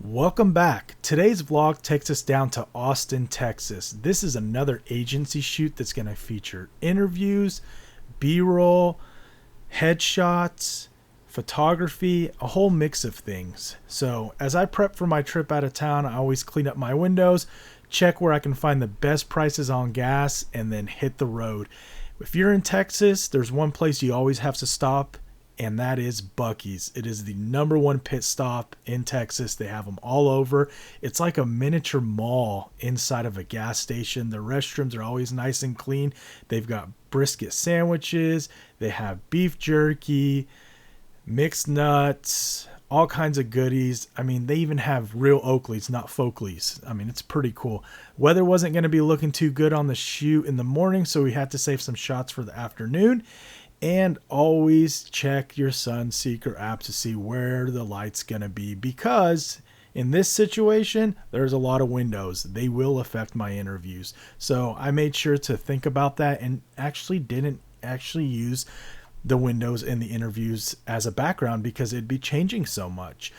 Welcome back. Today's vlog takes us down to Austin, Texas. This is another agency shoot that's going to feature interviews, B-roll, headshots, photography, a whole mix of things. So as I prep for my trip out of town, I always clean up my windows, check where I can find the best prices on gas, and then hit the road. If you're in Texas, there's one place you always have to stop, and that is Buc-ee's. It is the #1 pit stop in Texas. They have them all over. It's like a miniature mall inside of a gas station. The restrooms are always nice and clean. They've got brisket sandwiches. They have beef jerky, mixed nuts, all kinds of goodies. I mean, they even have real Oakleys, not Folkleys. I mean, it's pretty cool. Weather wasn't going to be looking too good on the shoot in the morning, so we had to save some shots for the afternoon. And always check your Sunseeker app to see where the light's going to be, because in this situation, there's a lot of windows. They will affect my interviews. So I made sure to think about that and didn't use the windows in the interviews as a background because it'd be changing so much.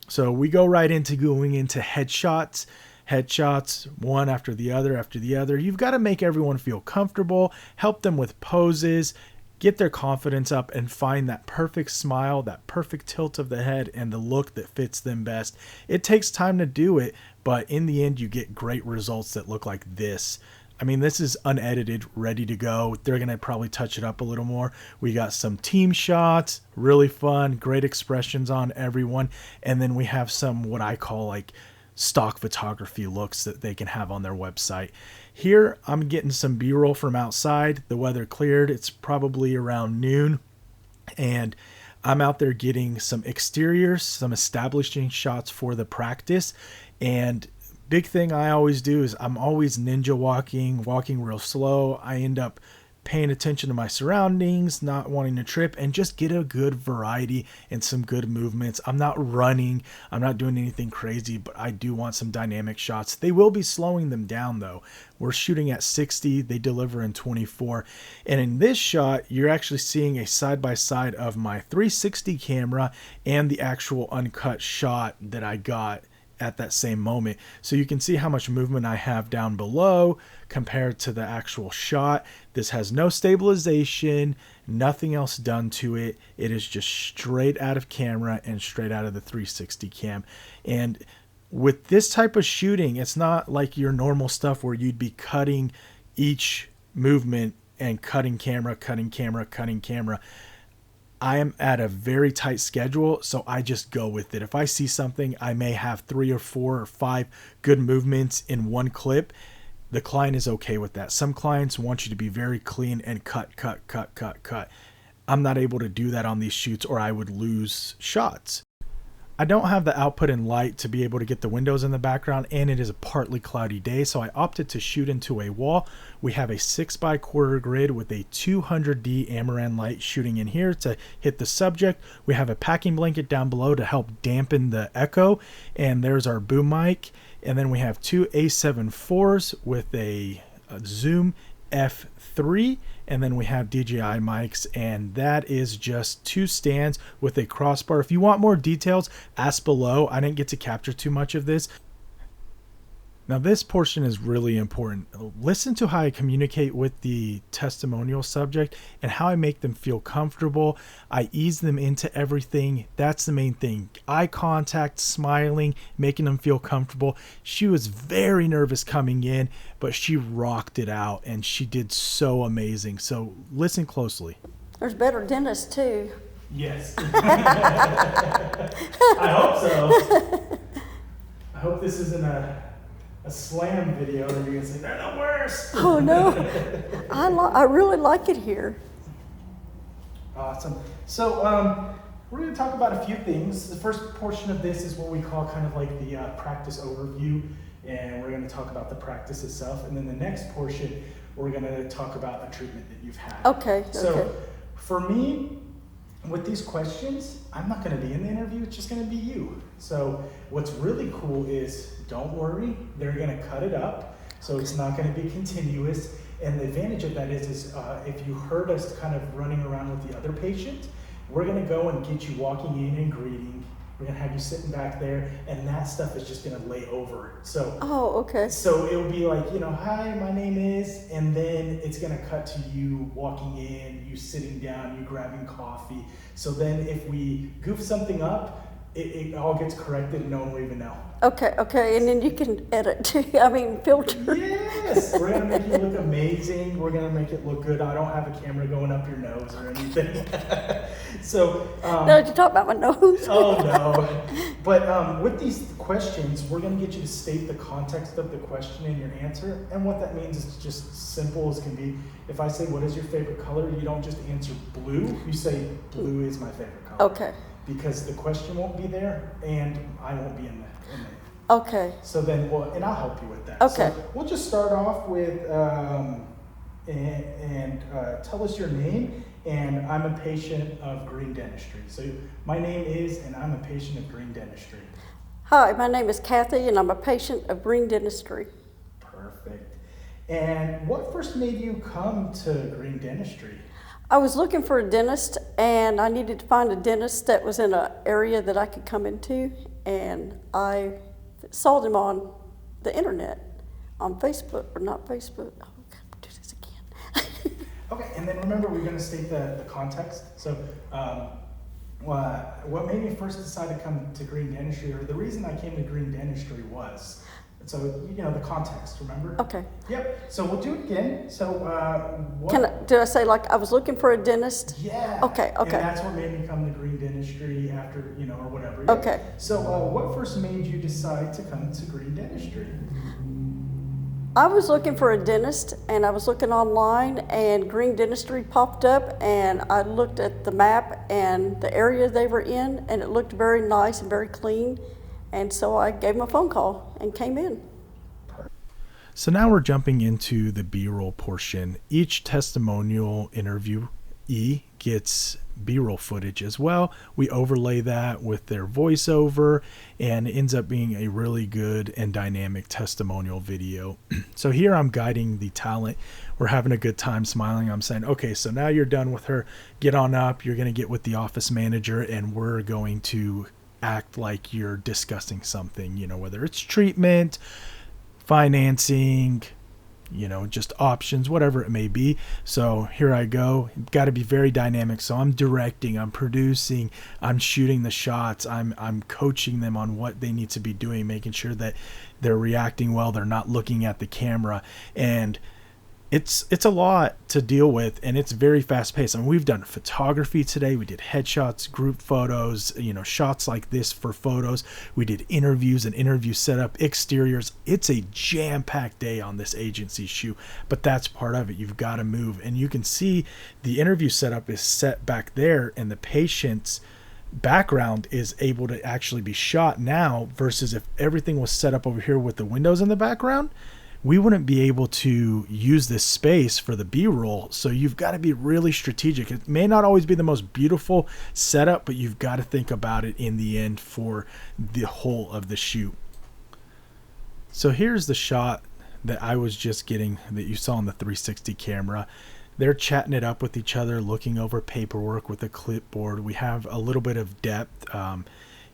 So we go right into going into headshots. Headshots, one after the other. You've got to make everyone feel comfortable, help them with poses, get their confidence up, and find that perfect smile, that perfect tilt of the head, and the look that fits them best. It takes time to do it, but in the end, you get great results that look like this. I mean, this is unedited, ready to go. They're going to probably touch it up a little more. We got some team shots, really fun, great expressions on everyone. And then we have some what I call like stock photography looks that they can have on their website. Here, I'm getting some B-roll from outside. The weather cleared. It's probably around noon. And I'm out there getting some exteriors, some establishing shots for the practice. And big thing I always do is I'm always ninja walking real slow. I end up paying attention to my surroundings, not wanting to trip, and just get a good variety and some good movements. I'm not running. I'm not doing anything crazy, but I do want some dynamic shots. They will be slowing them down though. We're shooting at 60. They deliver in 24. And in this shot, you're actually seeing a side-by-side of my 360 camera and the actual uncut shot that I got at that same moment. So you can see how much movement I have down below compared to the actual shot. This has no stabilization, nothing else done to it. It is just straight out of camera and straight out of the 360 cam. And with this type of shooting, it's not like your normal stuff where you'd be cutting each movement and cutting camera. I am at a very tight schedule, so I just go with it. If I see something, I may have 3 or 4 or 5 good movements in one clip. The client is okay with that. Some clients want you to be very clean and cut. I'm not able to do that on these shoots, or I would lose shots. I don't have the output in light to be able to get the windows in the background, and it is a partly cloudy day, so I opted to shoot into a wall. We have a 6x1/4 grid with a 200D Amaran light shooting in here to hit the subject. We have a packing blanket down below to help dampen the echo, and there's our boom mic. And then we have 2 A7IVs with a Zoom F3, and then we have DJI mics, and that is just 2 stands with a crossbar. If you want more details, ask below. I didn't get to capture too much of this. Now this portion is really important. Listen to how I communicate with the testimonial subject and how I make them feel comfortable. I ease them into everything. That's the main thing. Eye contact, smiling, making them feel comfortable. She was very nervous coming in, but she rocked it out and she did so amazing. So listen closely. There's better dentists too. Yes. I hope so. I hope this isn't a slam video and you're gonna say they're the worst. Oh no, I really like it here. Awesome. So we're going to talk about a few things. The first portion of this is what we call kind of like the practice overview, and we're going to talk about the practice itself. And then the next portion, we're going to talk about a treatment that you've had. Okay. So for me, with these questions, I'm not going to be in the interview. It's just going to be you. So what's really cool is, don't worry, they're going to cut it up. So it's not going to be continuous. And the advantage of that is if you heard us kind of running around with the other patient, we're going to go and get you walking in and greeting. We're gonna have you sitting back there, and that stuff is just gonna lay over it. So, Oh, okay. so it'll be like, hi, my name is, and then it's gonna cut to you walking in, you sitting down, you grabbing coffee. So then if we goof something up, it all gets corrected and no one will even know. Okay, and then you can edit too. I mean, filter. Yes, we're gonna make you look amazing. We're gonna make it look good. I don't have a camera going up your nose or anything. So. No, you talk about my nose. Oh no. But with these questions, we're gonna get you to state the context of the question in your answer, and what that means is just simple as can be. If I say, "What is your favorite color?" you don't just answer blue. You say, "Blue is my favorite color." Okay. Because the question won't be there, and I won't be in there. Okay. So then, and I'll help you with that. Okay. So we'll just start off with, tell us your name, and I'm a patient of Green Dentistry. So my name is, and I'm a patient of Green Dentistry. Hi, my name is Kathy, and I'm a patient of Green Dentistry. Perfect. And what first made you come to Green Dentistry? I was looking for a dentist, and I needed to find a dentist that was in an area that I could come into, and I saw them on the internet, on Facebook, or not Facebook. Oh, God, do this again. Okay, and then remember, we're going to state the context. So, what made me first decide to come to Green Dentistry, or the reason I came to Green Dentistry was, so the context, remember? Okay. Yep, so we'll do it again. So, Did I say, like, I was looking for a dentist? Yeah. Okay. And that's what made me come to Green Dentistry after, or whatever. Okay. So, what first made you decide to come to Green Dentistry? I was looking for a dentist, and I was looking online, and Green Dentistry popped up, and I looked at the map and the area they were in, and it looked very nice and very clean, and so I gave them a phone call and came in. So now we're jumping into the B-roll portion. Each testimonial interviewee gets B-roll footage as well. We overlay that with their voiceover, and it ends up being a really good and dynamic testimonial video. So here I'm guiding the talent. We're having a good time, smiling. I'm saying, okay, so now you're done with her. Get on up. You're going to get with the office manager, and we're going to act like you're discussing something, whether it's treatment, financing, just options, whatever it may be. So here I go. Got to be very dynamic. So I'm directing, I'm producing, I'm shooting the shots, I'm coaching them on what they need to be doing, making sure that they're reacting well, they're not looking at the camera. And it's a lot to deal with, and it's very fast paced. And we've done photography today. We did headshots, group photos, shots like this for photos. We did interviews and interview setup, exteriors. It's a jam-packed day on this agency shoot, but that's part of it. You've got to move, and you can see the interview setup is set back there, and the patient's background is able to actually be shot now, versus if everything was set up over here with the windows in the background, we wouldn't be able to use this space for the B-roll. So you've got to be really strategic. It may not always be the most beautiful setup, but you've got to think about it in the end for the whole of the shoot. So here's the shot that I was just getting that you saw on the 360 camera. They're chatting it up with each other, looking over paperwork with a clipboard. We have a little bit of depth.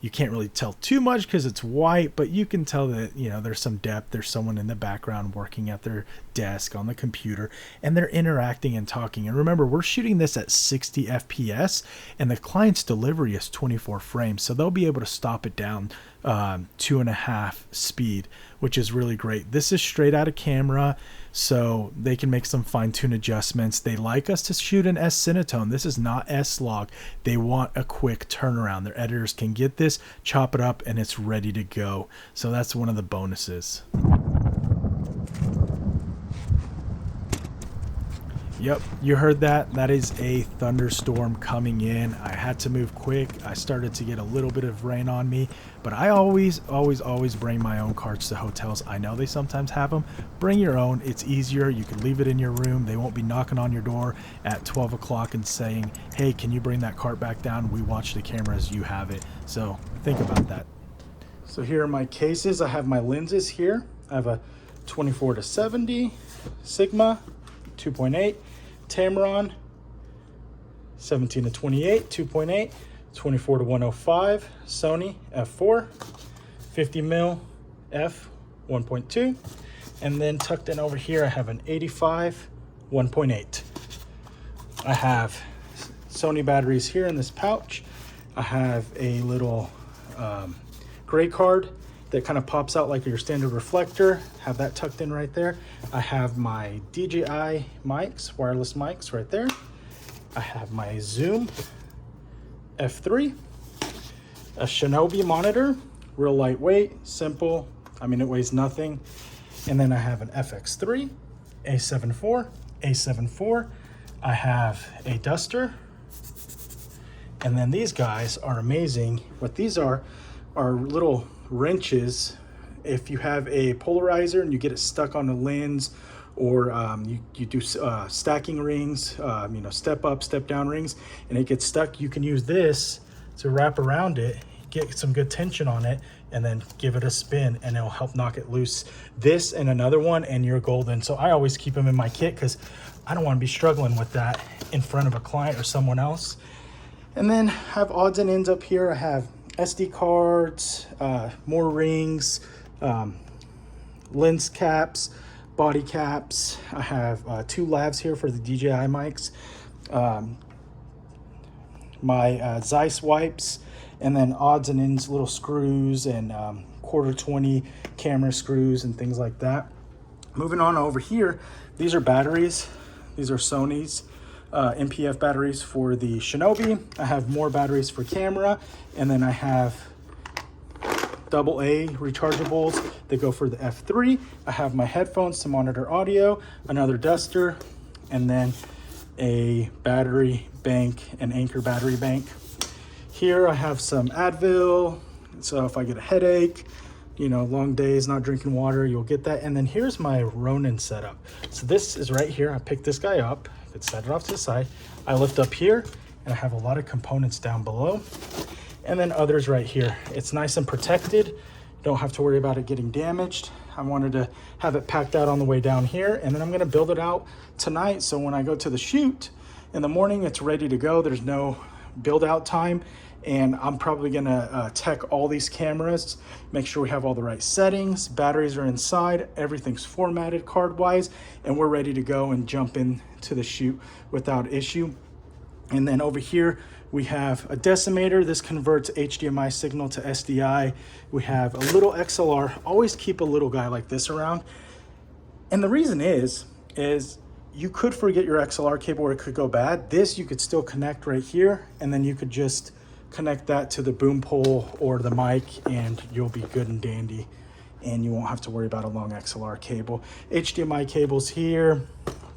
You can't really tell too much because it's white, but you can tell that, there's some depth. There's someone in the background working at their desk on the computer, and they're interacting and talking. And remember, we're shooting this at 60 FPS, and the client's delivery is 24 frames. So they'll be able to stop it down 2.5 speed, which is really great. This is straight out of camera, so they can make some fine-tune adjustments. They like us to shoot in S-Cinetone. This is not S-Log. They want a quick turnaround. Their editors can get this, chop it up, and it's ready to go. So that's one of the bonuses. Yep, you heard that. That is a thunderstorm coming in. I had to move quick. I started to get a little bit of rain on me, but I always bring my own carts to hotels. I know they sometimes have them. Bring your own. It's easier. You can leave it in your room. They won't be knocking on your door at 12 o'clock and saying, hey, can you bring that cart back down? We watch the cameras. You have it. So think about that. So here are my cases. I have my lenses here. I have a 24-70 Sigma 2.8, Tamron 17-28 2.8, 24 to 105 Sony f4, 50 mil f 1.2, and then tucked in over here I have an 85 1.8. I have Sony batteries here in this pouch. I have a little gray card that kind of pops out like your standard reflector. Have that tucked in right there. I have my DJI mics, wireless mics right there. I have my Zoom F3, a Shinobi monitor, real lightweight, simple. I mean, it weighs nothing. And then I have an FX3, A7IV, A7IV. I have a duster. And then these guys are amazing. What these are little wrenches. If you have a polarizer and you get it stuck on a lens, or you do stacking rings, step up, step down rings, and it gets stuck, you can use this to wrap around it, get some good tension on it, and then give it a spin, and it'll help knock it loose. This and another one, and you're golden. So I always keep them in my kit because I don't want to be struggling with that in front of a client or someone else. And then I have odds and ends up here. I have SD cards, more rings, lens caps, body caps. I have 2 lavs here for the DJI mics, my Zeiss wipes, and then odds and ends, little screws and quarter 20 camera screws and things like that. Moving on over here, these are batteries. These are Sony's MPF batteries for the Shinobi. I have more batteries for camera, and then I have AA rechargeables that go for the F3. I have my headphones to monitor audio, another duster, and then a battery bank, an Anchor battery bank. Here I have some Advil, so if I get a headache, long days, not drinking water, you'll get that. And then here's my Ronin setup. So this is right here. I picked this guy up, set it off to the side. I lift up here, and I have a lot of components down below, and then others right here. It's nice and protected. Don't have to worry about it getting damaged. I wanted to have it packed out on the way down here, and then I'm gonna build it out tonight, so when I go to the shoot in the morning, it's ready to go. There's no build out time, and I'm probably gonna tech all these cameras, make sure we have all the right settings, batteries are inside, everything's formatted card-wise, and we're ready to go and jump into the shoot without issue. And then over here, we have a decimator. This converts HDMI signal to SDI. We have a little XLR. Always keep a little guy like this around. And the reason is you could forget your XLR cable or it could go bad. This you could still connect right here, and then you could just connect that to the boom pole or the mic, and you'll be good and dandy, and you won't have to worry about a long XLR cable. HDMI cables here,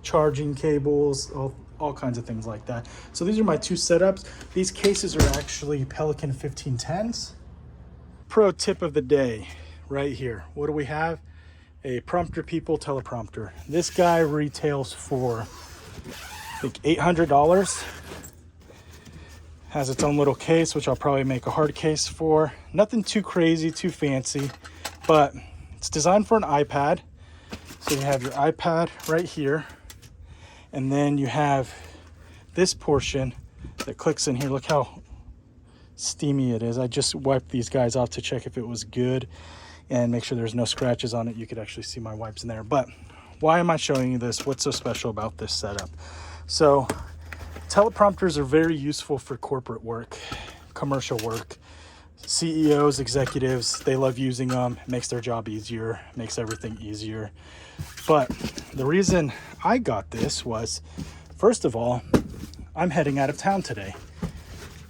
charging cables, all kinds of things like that. So these are my 2 setups. These cases are actually Pelican 1510s. Pro tip of the day right here. What do we have? A Prompter People teleprompter. This guy retails for, I think, $800. Has its own little case, which I'll probably make a hard case for. Nothing too crazy, too fancy, but it's designed for an iPad. So you have your iPad right here, and then you have this portion that clicks in here. Look how steamy it is. I just wiped these guys off to check if it was good and make sure there's no scratches on it. You could actually see my wipes in there. But why am I showing you this? What's so special about this setup? So teleprompters are very useful for corporate work, commercial work. CEOs, executives, they love using them. It makes their job easier, makes everything easier. But the reason I got this was, first of all, I'm heading out of town today,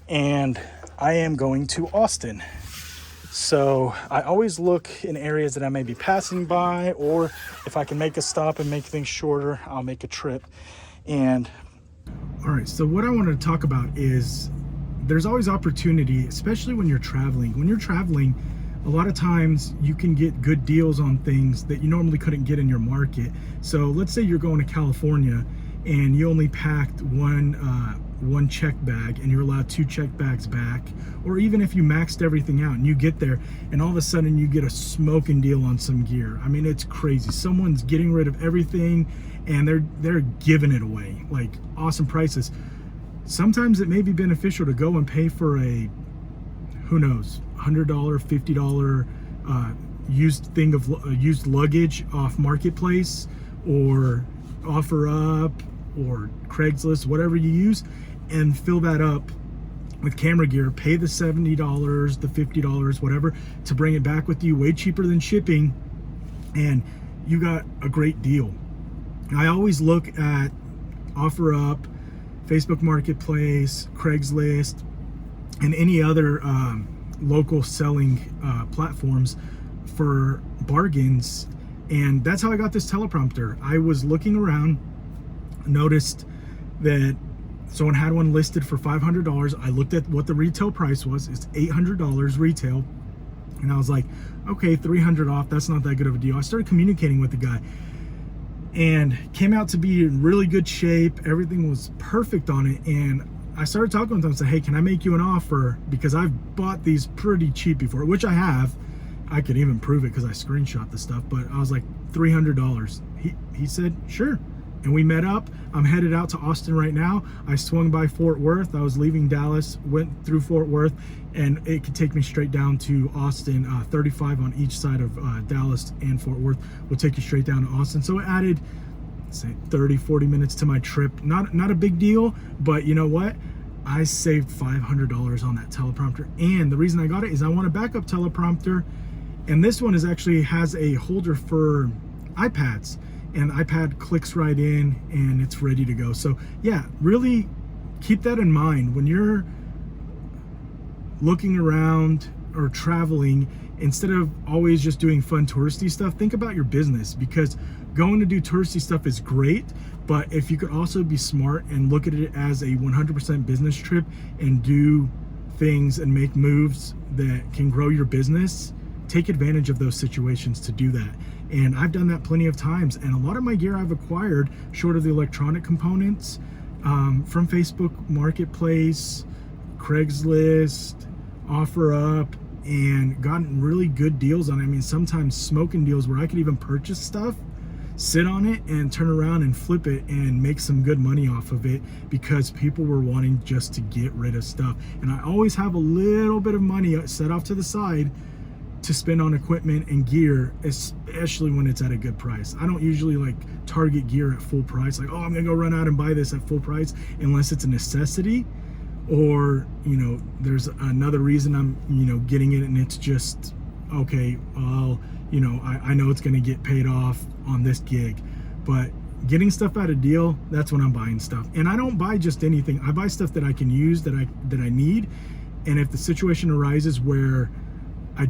and I am going to Austin. So I always look in areas that I may be passing by, or if I can make a stop and make things shorter, I'll make a trip. And all right, so what I wanted to talk about is there's always opportunity, especially when you're traveling. When you're traveling, a lot of times you can get good deals on things that you normally couldn't get in your market. So let's say you're going to California and you only packed one check bag and you're allowed 2 check bags back, or even if you maxed everything out and you get there and all of a sudden you get a smoking deal on some gear. I mean, it's crazy. Someone's getting rid of everything and they're giving it away, like awesome prices. sometimes it may be beneficial to go and pay for a, who knows, $100, $50 used thing of used luggage off Marketplace or OfferUp or Craigslist, whatever you use, and fill that up with camera gear. Pay the $70, the $50, whatever, to bring it back with you, way cheaper than shipping, and you got a great deal. I always look at OfferUp, Facebook Marketplace, Craigslist, and any other local selling platforms for bargains. And that's how I got this teleprompter. I was looking around, noticed that someone had one listed for $500. I looked at what the retail price was. It's $800 retail. And I was like, okay, $300 off, that's not that good of a deal. I started communicating with the guy and came out to be in really good shape. Everything was perfect on it. And I started talking with him and said, hey, can I make you an offer? Because I've bought these pretty cheap before, which I have. I could even prove it because I screenshot the stuff, but I was like, $300. He said, sure. And we met up. I'm headed out to Austin right now. I swung by Fort Worth. I was leaving Dallas, went through Fort Worth, and it could take me straight down to Austin. 35 on each side of Dallas and Fort Worth will take you straight down to Austin. So it added, say, 30, 40 minutes to my trip. Not a big deal, but you know what? I saved $500 on that teleprompter. And the reason I got it is I want a backup teleprompter. And this one has a holder for iPads. And the iPad clicks right in and it's ready to go. So yeah, really keep that in mind when you're looking around or traveling. Instead of always just doing fun touristy stuff, think about your business, because going to do touristy stuff is great, but if you could also be smart and look at it as a 100% business trip and do things and make moves that can grow your business, take advantage of those situations to do that. And I've done that plenty of times. And a lot of my gear I've acquired, short of the electronic components, from Facebook Marketplace, Craigslist, OfferUp, and gotten really good deals on it. I mean, sometimes smoking deals where I could even purchase stuff, sit on it, and turn around and flip it and make some good money off of it because people were wanting just to get rid of stuff. And I always have a little bit of money set off to the side to spend on equipment and gear, especially when it's at a good price. I don't usually like target gear at full price, like, oh, I'm gonna go run out and buy this at full price, unless it's a necessity, or, you know, there's another reason I'm, you know, getting it and it's just, okay, well, you know, I know it's gonna get paid off on this gig. But getting stuff at a deal, that's when I'm buying stuff. And I don't buy just anything. I buy stuff that I can use, that I need. And if the situation arises where I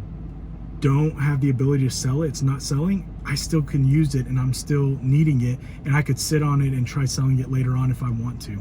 don't have the ability to sell it, it's not selling, I still can use it and I'm still needing it, and I could sit on it and try selling it later on if I want to.